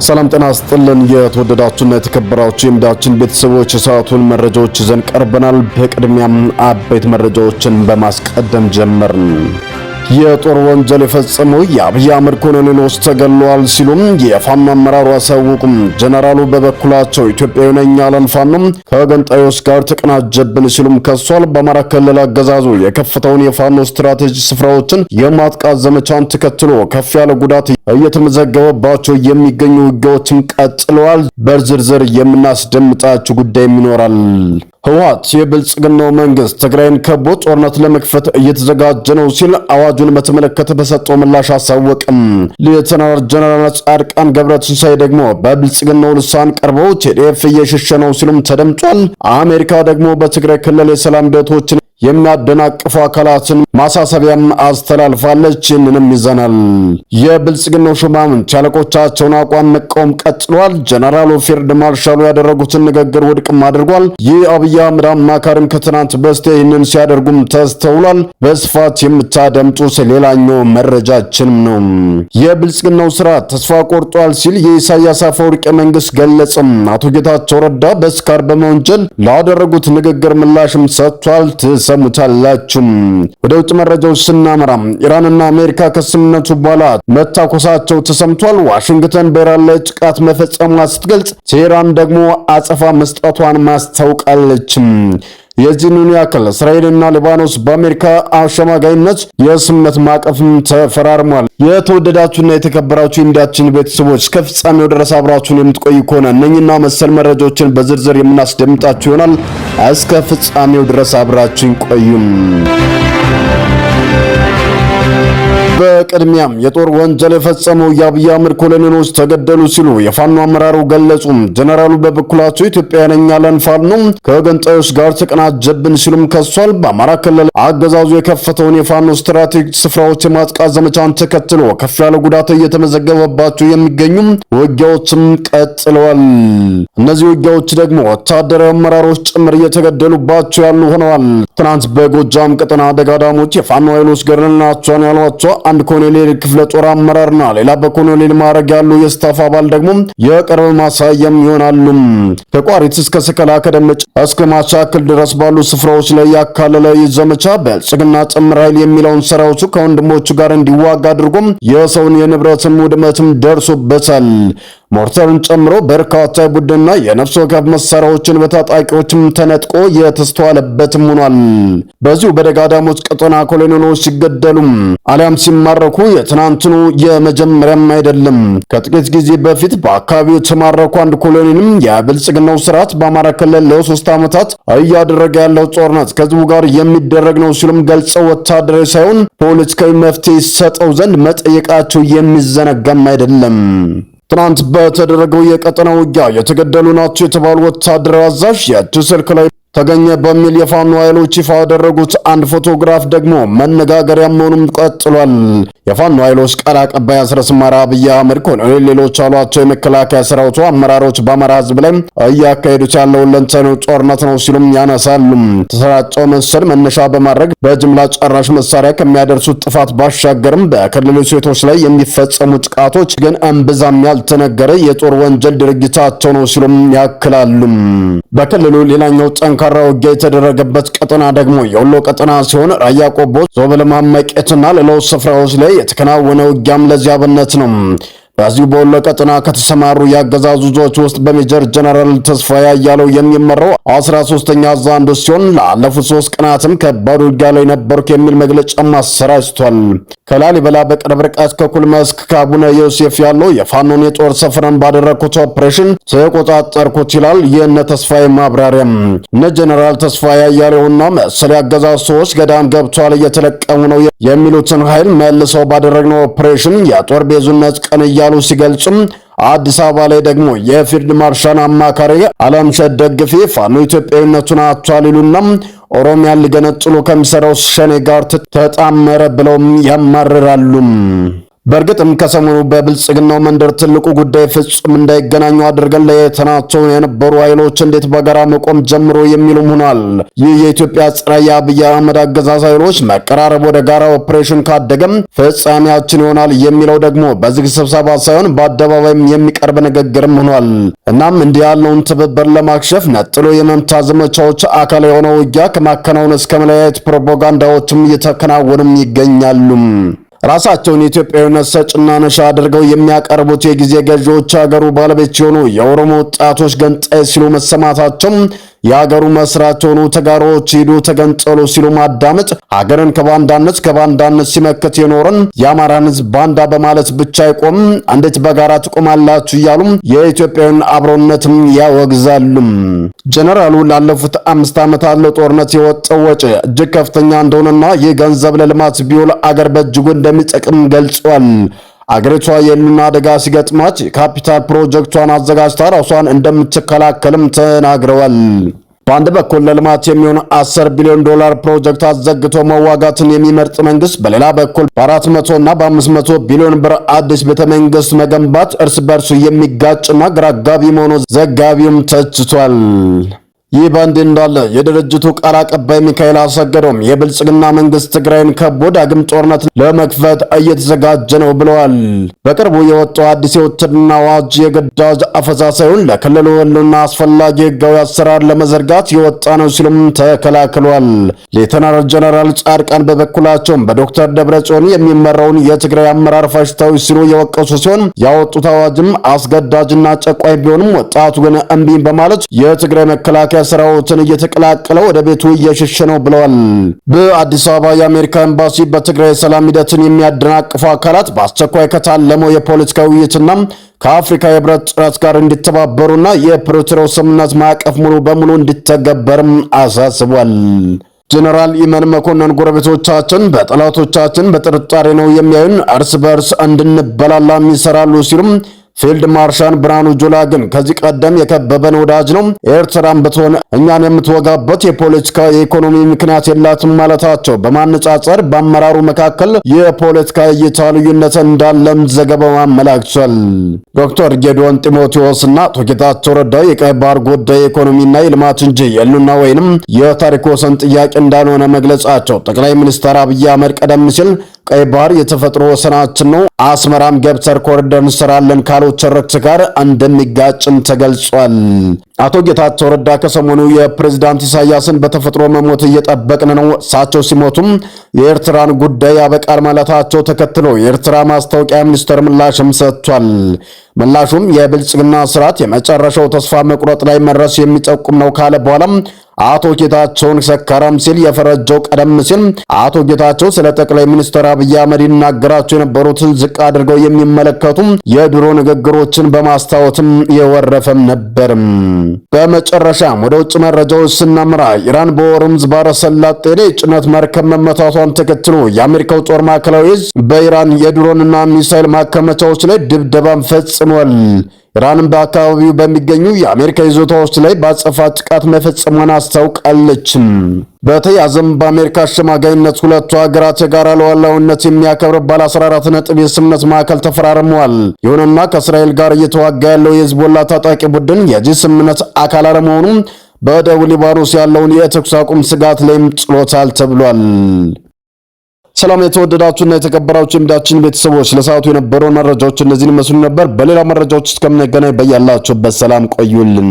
ሰላም ጤና ይስጥልን የተወደዳችሁና የተከበራችሁ የምዳችን ቤተሰቦች ሰዓቱን መረጃዎች ይዘን ቀርበናል። በቅድሚያም አበይት መረጃዎችን በማስቀደም ጀመርን። የጦር ወንጀል የፈጸሙ የአብይ አህመድ ኮሎኔሎች ተገለዋል ሲሉም የፋኖ አመራሩ አሳወቁም። ጀነራሉ በበኩላቸው ኢትዮጵያዊ ነኝ ያለን ፋኖ ከገንጣዮች ጋር ተቀናጀብን ሲሉም ከሷል። በአማራ ክልል አገዛዙ የከፈተውን የፋኖ ስትራቴጂ ስፍራዎችን የማጥቃት ዘመቻን ተከትሎ ከፍ ያለ ጉዳት እየተመዘገበባቸው የሚገኙ ውጊያዎችም ቀጥለዋል። በዝርዝር የምናስደምጣችሁ ጉዳይም ይኖራል። ህወሓት የብልጽግናው መንግስት ትግራይን ከቦ ጦርነት ለመክፈት እየተዘጋጀ ነው ሲል አዋጁን በተመለከተ በሰጠው ምላሽ አሳወቅም። ሌተናል ጀነራል ጻድቃን ገብረትንሳኤ ደግሞ በብልጽግናው ልሳን ቀርበው ቲዲኤፍ እየሸሸ ነው ሲሉም ተደምጧል። አሜሪካ ደግሞ በትግራይ ክልል የሰላም ሂደቶችን የሚያደናቅፉ አካላትን ማሳሰቢያም አስተላልፋለች። ይህንንም ይዘናል። የብልጽግናው ሹማምንት ያለቆቻቸውን አቋም መቃወም ቀጥሏል። ጀነራሉ ፊልድ ማርሻሉ ያደረጉትን ንግግር ውድቅም አድርጓል። ይህ አብይ አህመድ አማካሪም ከትናንት በስቲያ ይህንን ሲያደርጉም ተስተውሏል። በስፋት የምታደምጡት ሌላኛው መረጃችንም ነው። የብልጽግናው ስርዓት ተስፋ ቆርጧል ሲል የኢሳያስ አፈወርቂ መንግስት ገለጸም። አቶ ጌታቸው ረዳ በስካር በመወንጀል ላደረጉት ንግግር ምላሽም ሰጥቷል። ሰሙታላችሁ። ወደ ውጭ መረጃዎች ስናመራ ኢራንና አሜሪካ ከስምምነቱ በኋላ መታኮሳቸው ተሰምቷል። ዋሽንግተን በኢራን ላይ ጥቃት መፈጸሟ ስትገልጽ፣ ቴህራን ደግሞ አጸፋ መስጠቷን ማስታውቃለች። የዚህን ያክል እስራኤልና ሊባኖስ በአሜሪካ አሸማጋይነት የስምምነት ማዕቀፍም ተፈራርሟል። የተወደዳችሁና የተከበራችሁ የሚዲያችን ቤተሰቦች እስከ ፍጻሜው ድረስ አብራችሁን የምትቆዩ ከሆነ እነኝና መሰል መረጃዎችን በዝርዝር የምናስደምጣችሁ ይሆናል። እስከ ፍጻሜው ድረስ አብራችሁን ቆዩም። በቅድሚያም የጦር ወንጀል የፈጸመው የአብይ አህመድ ኮሎኔሎች ተገደሉ ሲሉ የፋኖ አመራሩ ገለጹ። ጀነራሉ በበኩላቸው ኢትዮጵያ ነኝ ያለን ፋኖ ከገንጣዮች ጋር ተቀናጀብን ሲሉም ከሷል። በአማራ ክልል አገዛዙ የከፈተውን የፋኖ ስትራቴጂ ስፍራዎች የማጥቃት ዘመቻን ተከትሎ ከፍ ያለ ጉዳት እየተመዘገበባቸው የሚገኙ ውጊያዎችም ቀጥለዋል። እነዚህ ውጊያዎች ደግሞ ወታደራዊ አመራሮች ጭምር እየተገደሉባቸው ያሉ ሆነዋል። ትናንት በጎጃም ቀጠና ደጋዳሞች የፋኖ ኃይሎች ገድለናቸዋል ያሏቸው አንድ ኮሎኔል ክፍለ ጦር አመራርና ሌላ በኮሎኔል ማዕረግ ያሉ የስታፍ አባል ደግሞ የቅርብ ማሳያም ይሆናሉ። ከቋሪት እስከ ሰከላ ከደመጭ እስከ ማቻከል ድረስ ባሉ ስፍራዎች ላይ ያካለለ ዘመቻ ብልጽግና ጥምር ኃይል የሚለውን ሰራዊቱ ከወንድሞቹ ጋር እንዲዋጋ አድርጎም የሰውን የንብረትም ውድመትም ደርሶበታል። ሞርተርን ጨምሮ በርካታ ቡድንና የነፍስ ወከፍ መሳሪያዎችን በታጣቂዎችም ተነጥቆ የተስተዋለበትም ሆኗል። በዚሁ በደጋዳሞች ቀጠና ኮሎኔሎች ሲገደሉም አሊያም ሲማረኩ የትናንትኑ የመጀመሪያም አይደለም። ከጥቂት ጊዜ በፊት በአካባቢው የተማረኩ አንድ ኮሎኔልም የብልጽግናው ስርዓት በአማራ ክልል ለ3 ዓመታት እያደረገ ያለው ጦርነት ከህዝቡ ጋር የሚደረግ ነው ሲሉም ገልጸው ወታደራዊ ሳይሆን ፖለቲካዊ መፍትሄ ይሰጠው ዘንድ መጠየቃቸው የሚዘነጋም አይደለም። ትናንት በተደረገው የቀጠና ውጊያ የተገደሉ ናቸው የተባሉ ወታደራዊ አዛዥ የእጅ ስልክ ላይ ተገኘ በሚል የፋኖ ኃይሎች ይፋ ያደረጉት አንድ ፎቶግራፍ ደግሞ መነጋገሪያ መሆኑን ቀጥሏል። የፋኖ ኃይሎች ቃል አቀባይ አስረስማራ አብይ አህመድ ኮሎኔል ሌሎች አሏቸው የመከላከያ ሰራዊቱ አመራሮች በአማራ ህዝብ ላይ እያካሄዱት ያለው ለንተነው ጦርነት ነው ሲሉም ያነሳሉ። ተሰራጨው መሰል መነሻ በማድረግ በጅምላ ጨራሽ መሳሪያ ከሚያደርሱት ጥፋት ባሻገርም በክልሉ ሴቶች ላይ የሚፈጸሙ ጥቃቶች ግን እምብዛም ያልተነገረ የጦር ወንጀል ድርጊታቸው ነው ሲሉም ያክላሉ። በክልሉ ሌላኛው ጠንካራ ውጊያ የተደረገበት ቀጠና ደግሞ የወሎ ቀጠና ሲሆን ራያ ቆቦ፣ ዞብል ማመቄትና ሌሎች ስፍራዎች ላይ የተከናወነ ውጊያም ለዚህ አብነት ነው። በዚህ በወሎ ቀጠና ከተሰማሩ የአገዛዙ ዞች ውስጥ በሜጀር ጀነራል ተስፋዬ አያሌው የሚመራው 13ኛ አዛ አንዱ ሲሆን ላለፉት 3 ቀናትም ከባድ ውጊያ ላይ ነበርኩ የሚል መግለጫ ማሰራጭቷል። ከላሊበላ በቅርብ ርቀት ከኩል መስክ ከአቡነ ዮሴፍ ያለው የፋኖን የጦር ሰፈርን ባደረኩት ኦፕሬሽን ተቆጣጠርኩት ይላል የነ ተስፋዬ ማብራሪያም። እነ ጀነራል ተስፋዬ አያሌውና መሰል የአገዛዙ ሰዎች ገዳም ገብቷል እየተለቀሙ ነው የሚሉትን ኃይል መልሰው ባደረግነው ኦፕሬሽን የጦር ቤዙነት ቀን እያሉ ሲገልጹም አዲስ አበባ ላይ ደግሞ የፊልድ ማርሻል አማካሪ አለምሸት ደግፌ ፋኖ ኢትዮጵያዊነቱን አጥቷል ይሉና ኦሮሚያን ሊገነጥሉ ከሚሰራው ሸኔ ጋር ተጣመረ ብለውም ያማርራሉ። በእርግጥም ከሰሞኑ በብልጽግናው መንደር ትልቁ ጉዳይ ፍጹም እንዳይገናኙ አድርገን ለየተናቸው የነበሩ ኃይሎች እንዴት በጋራ መቆም ጀምሮ የሚሉም ሆኗል። ይህ የኢትዮጵያ ጸረ የአብይ አህመድ አገዛዝ ኃይሎች መቀራረብ ወደ ጋራ ኦፕሬሽን ካደገም ፍጻሜያችን ይሆናል የሚለው ደግሞ በዝግ ስብሰባ ሳይሆን በአደባባይም የሚቀርብ ንግግርም ሆኗል። እናም እንዲህ ያለውን ትብብር ለማክሸፍ ነጥሎ የመምታ ዘመቻዎች አካል የሆነው ውጊያ ከማከናወን እስከ መለያየት ፕሮፓጋንዳዎችም እየተከናወኑም ይገኛሉ። ራሳቸውን የኢትዮጵያዊነት ሰጭና ነሻ አድርገው የሚያቀርቡት የጊዜ ገዢዎች ሀገሩ ባለቤት ሲሆኑ የኦሮሞ ወጣቶች ገንጣይ ሲሉ መሰማታቸው የሀገሩ መስራች ሆኑ ተጋሮች ሂዱ ተገንጠሉ ሲሉ ማዳመጥ ሀገርን ከባንዳነት ሲመክት የኖረን የአማራን ሕዝብ ባንዳ በማለት ብቻ አይቆም እንዴት በጋራ ትቆማላችሁ እያሉ የኢትዮጵያን አብሮነትም ያወግዛሉ። ጀነራሉ ላለፉት 5 ዓመታት ለጦርነት የወጣው ወጪ እጅግ ከፍተኛ እንደሆነና ይህ ገንዘብ ለልማት ቢውል አገር በእጅጉ እንደሚጠቅም ገልጿል። አገሪቷ የህልውና አደጋ ሲገጥማት ካፒታል ፕሮጀክቷን አዘጋጅታ ራሷን እንደምትከላከልም ተናግረዋል። በአንድ በኩል ለልማት የሚሆን $10 ቢሊዮን ፕሮጀክት አዘግቶ መዋጋትን የሚመርጥ መንግስት፣ በሌላ በኩል በ400 እና በ500 ቢሊዮን ብር አዲስ ቤተ መንግስት መገንባት እርስ በርሱ የሚጋጭና ግራ አጋቢ መሆኑ ዘጋቢውም ተችቷል። ይህ በእንዲህ እንዳለ የድርጅቱ ቃል አቀባይ ሚካኤል አሰገዶም የብልጽግና መንግስት ትግራይን ከቦ ዳግም ጦርነት ለመክፈት እየተዘጋጀ ነው ብለዋል። በቅርቡ የወጣው አዲስ የውትድርና አዋጅ የግዳጅ አፈሳ ሳይሆን ለክልሉ ህልውና አስፈላጊ ህጋዊ አሰራር ለመዘርጋት የወጣ ነው ሲሉም ተከላክሏል። ሌተናል ጀነራል ጻድቃን በበኩላቸውም በዶክተር ደብረጽዮን የሚመራውን የትግራይ አመራር ፋሽስታዊ ሲሉ የወቀሱ ሲሆን ያወጡት አዋጅም አስገዳጅና ጨቋኝ ቢሆንም ወጣቱ ግን እምቢ በማለት የትግራይ መከላከያ ሰራዊትን እየተቀላቀለ ወደ ቤቱ እየሸሸ ነው ብለዋል። በአዲስ አበባ የአሜሪካ ኤምባሲ በትግራይ ሰላም ሂደትን የሚያደናቅፉ አካላት በአስቸኳይ ከታለመው የፖለቲካ ውይይትና ከአፍሪካ የህብረት ጥረት ጋር እንዲተባበሩና የፕሪቶሪያው ስምምነት ማዕቀፍ ሙሉ በሙሉ እንዲተገበርም አሳስቧል። ጀነራል ኢመን መኮንን ጎረቤቶቻችን በጠላቶቻችን በጥርጣሬ ነው የሚያዩን፣ እርስ በርስ እንድንበላላም ይሰራሉ ሲሉም ፊልድ ማርሻል ብርሃኑ ጁላ ግን ከዚህ ቀደም የከበበን ወዳጅ ነው፣ ኤርትራን ብትሆን እኛን የምትወጋበት የፖለቲካ የኢኮኖሚ ምክንያት የላትም ማለታቸው በማነጻጸር በአመራሩ መካከል የፖለቲካ እይታ ልዩነት እንዳለም ዘገባው አመላክቷል። ዶክተር ጌዲዮን ጢሞቴዎስና አቶ ጌታቸው ረዳ የቀይ ባህር ጉዳይ የኢኮኖሚና የልማት እንጂ የሉና ወይንም የታሪክ ወሰን ጥያቄ እንዳልሆነ መግለጻቸው ጠቅላይ ሚኒስትር አብይ አህመድ ቀደም ሲል ቀይ ባህር የተፈጥሮ ወሰናችን ነው፣ አስመራም ገብተር ኮሪደር እንሰራለን ካሉት ትርክት ጋር እንደሚጋጭም ተገልጿል። አቶ ጌታቸው ረዳ ከሰሞኑ የፕሬዝዳንት ኢሳያስን በተፈጥሮ መሞት እየጠበቅን ነው፣ እሳቸው ሲሞቱም የኤርትራን ጉዳይ ያበቃል ማለታቸው ተከትሎ የኤርትራ ማስታወቂያ ሚኒስቴር ምላሽም ሰጥቷል። ምላሹም የብልጽግና ስርዓት የመጨረሻው ተስፋ መቁረጥ ላይ መድረስ የሚጠቁም ነው ካለ በኋላም አቶ ጌታቸውን ሰካራም ሲል የፈረጀው ቀደም ሲል አቶ ጌታቸው ስለ ጠቅላይ ሚኒስትር አብይ አህመድ ይናገራቸው የነበሩትን ዝቅ አድርገው የሚመለከቱ የድሮ ንግግሮችን በማስታወትም የወረፈም ነበርም። በመጨረሻም ወደ ውጭ መረጃዎች ስናምራ ኢራን በሆርሙዝ ባህረ ሰላጤ ላይ ጭነት መርከብ መመታቷን ተከትሎ የአሜሪካው ጦር ማዕከላዊ ዕዝ በኢራን የድሮንና ሚሳይል ማከመቻዎች ላይ ድብደባን ፈጽሟል። ኢራን በአካባቢው በሚገኙ የአሜሪካ ይዞታዎች ላይ በአጸፋ ጥቃት መፈጸሟን አስታውቃለች። በተያዘም በአሜሪካ አሸማጋይነት ሁለቱ ሀገራት የጋራ ሉዓላዊነት የሚያከብር ባለ 14 ነጥብ የስምምነት ማዕቀፍ ተፈራርመዋል። ይሁንና ከእስራኤል ጋር እየተዋጋ ያለው የሂዝቦላ ታጣቂ ቡድን የዚህ ስምምነት አካል አለመሆኑ በደቡብ ሊባኖስ ያለውን የተኩስ አቁም ስጋት ላይም ጥሎታል ተብሏል። ሰላም የተወደዳችሁና የተከበራችሁ የሚዲያችን ቤተሰቦች ለሰዓቱ የነበረው መረጃዎች እነዚህን መስሉ ነበር። በሌላ መረጃዎች እስከምንገናኝ በያላችሁበት ሰላም ቆዩልን።